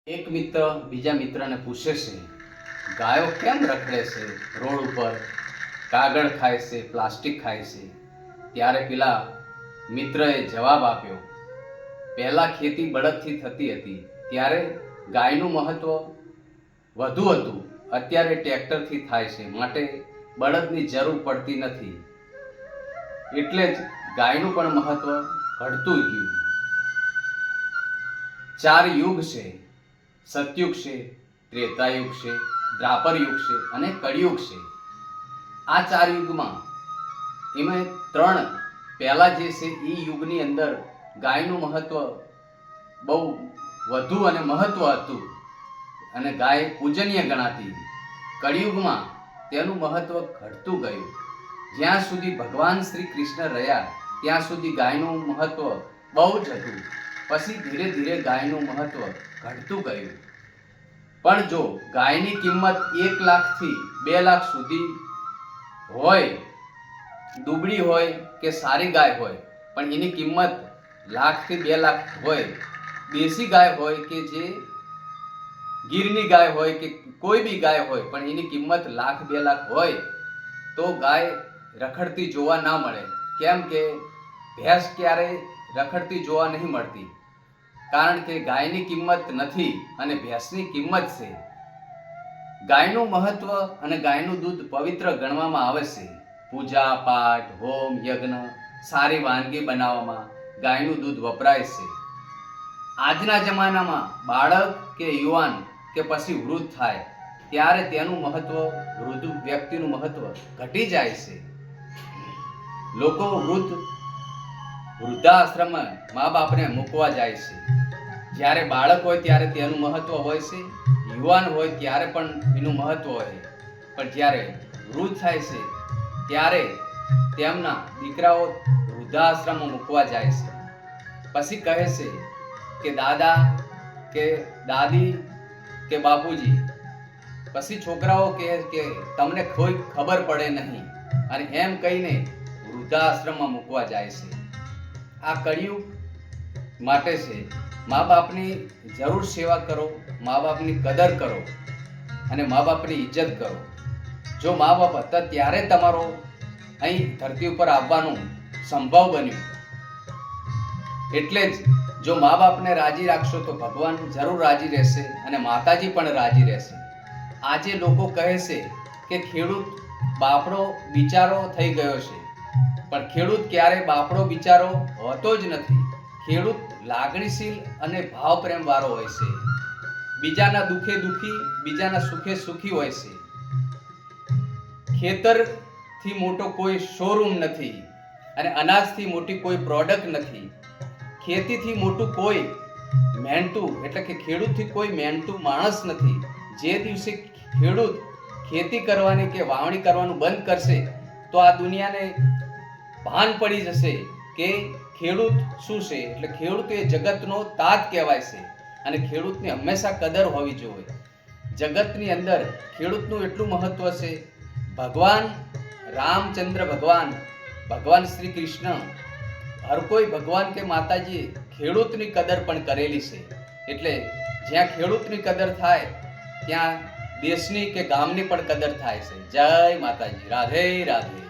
એક મિત્ર બીજા મિત્રને પૂછે છે, ગાયો કેમ રખડે છે રોડ ઉપર, કાગળ ખાય છે, પ્લાસ્ટિક ખાય છે? ત્યારે પેલા મિત્રએ જવાબ આપ્યો, પહેલા ખેતી બળદથી થતી હતી ત્યારે ગાયનું મહત્વ વધુ હતું, અત્યારે ટ્રેક્ટરથી થાય છે, માટે બળદની જરૂર પડતી નથી, એટલે જ ગાયનું પણ મહત્વ ઘટતું ગયું. 4 યુગ છે, સતયુગ છે, ત્રેતાયુગ છે, દ્વાપર યુગ છે અને કળિયુગ છે. આ 4 યુગમાં એમાં 3 પહેલા જે છે એ યુગની અંદર ગાયનું મહત્વ બહુ વધુ અને મહત્વ હતું અને ગાય પૂજનીય ગણાતી. કળિયુગમાં તેનું મહત્વ ઘટતું ગયું. જ્યાં સુધી ભગવાન શ્રી કૃષ્ણ રહ્યા ત્યાં સુધી ગાયનું મહત્વ બહુ જ હતું. પછી ધીરે ધીરે ગાયનું મહત્વ ઘટતું ગયું. પણ જો ગાયની કિંમત 1 લાખથી 2 લાખ સુધી હોય, દુબળી હોય કે સારી ગાય હોય, પણ એની કિંમત 1 લાખથી 2 લાખ હોય, દેશી ગાય હોય કે જે ગીરની ગાય હોય કે કોઈ બી ગાય હોય, પણ એની કિંમત 1 લાખ 2 લાખ હોય તો ગાય રખડતી જોવા ના મળે. કેમ કે ભેંસ ક્યારેય રખડતી જોવા નહીં મળતી, કારણ કે ગાયની કિંમત નથી અને ભેંસની કિંમત છે. ગાયનું મહત્વ અને ગાયનું દૂધ પવિત્ર ગણવામાં આવે છે. પૂજા પાઠ, હોમ, યજ્ઞ, સારી વાનગી બનાવવામાં ગાયનું દૂધ વપરાય છે. આજના જમાનામાં બાળક કે યુવાન કે પછી વૃદ્ધ થાય ત્યારે તેનું મહત્વ, વૃદ્ધ વ્યક્તિનું મહત્વ ઘટી જાય છે. લોકો વૃદ્ધાશ્રમમાં મા બાપને મૂકવા જાય છે. જ્યારે બાળક હોય ત્યારે તેનું મહત્વ હોય છે, યુવાન હોય ત્યારે પણ એનું મહત્વ હોય, પણ જ્યારે વૃદ્ધ થાય છે ત્યારે તેમના દીકરાઓ વૃદ્ધાશ્રમમાં મૂકવા જાય છે. પછી કહે છે કે દાદા કે દાદી કે બાપુજી. પછી છોકરાઓ કહે કે તમને કોઈ ખબર પડે નહીં, અને એમ કહીને વૃદ્ધાશ્રમમાં મૂકવા જાય છે. આ કળિયુગ માટે છે. મા બાપની જરૂર સેવા કરો, મા બાપની કદર કરો અને મા બાપની ઇજ્જત કરો. જો મા બાપ હતા ત્યારે તમારો અહીં ધરતી ઉપર આવવાનું સંભવ બન્યું. એટલે જ જો મા બાપને રાજી રાખશો તો ભગવાન જરૂર રાજી રહેશે અને માતાજી પણ રાજી રહેશે. આજે લોકો કહે છે કે ખેડૂત બાપડો બિચારો થઈ ગયો છે, પણ ખેડૂત ક્યારે બાપડો બિચારો હોતો જ નથી. ખેડૂત લાગણીશીલ અને ભાવ પ્રેમ વાળો હોય છે. બીજાના દુઃખે દુઃખી, બીજાના સુખે સુખી હોય છે. ખેતરથી મોટો કોઈ શોરૂમ નથી અને અનાજથી મોટી કોઈ પ્રોડક્ટ નથી. ખેતીથી મોટું કોઈ મહેનતું એટલે કે ખેડૂતથી કોઈ મહેનતું માણસ નથી. જે દિવસે ખેડૂત ખેતી કરવાની કે વાવણી કરવાનું બંધ કરશે તો આ દુનિયાને ભાન પડી જશે કે ખેડૂત શું છે. એટલે ખેડૂત એ જગતનો તાજ કહેવાય છે અને ખેડૂતની હંમેશા કદર હોવી જોઈએ. જગતની અંદર ખેડૂતનું એટલું મહત્વ છે. ભગવાન રામચંદ્ર ભગવાન શ્રી કૃષ્ણ, હર કોઈ ભગવાન કે માતાજી ખેડૂતની કદર પણ કરેલી છે. એટલે જ્યાં ખેડૂતની કદર થાય ત્યાં દેશની કે ગામની પણ કદર થાય છે. જય માતાજી. રાધે રાધે.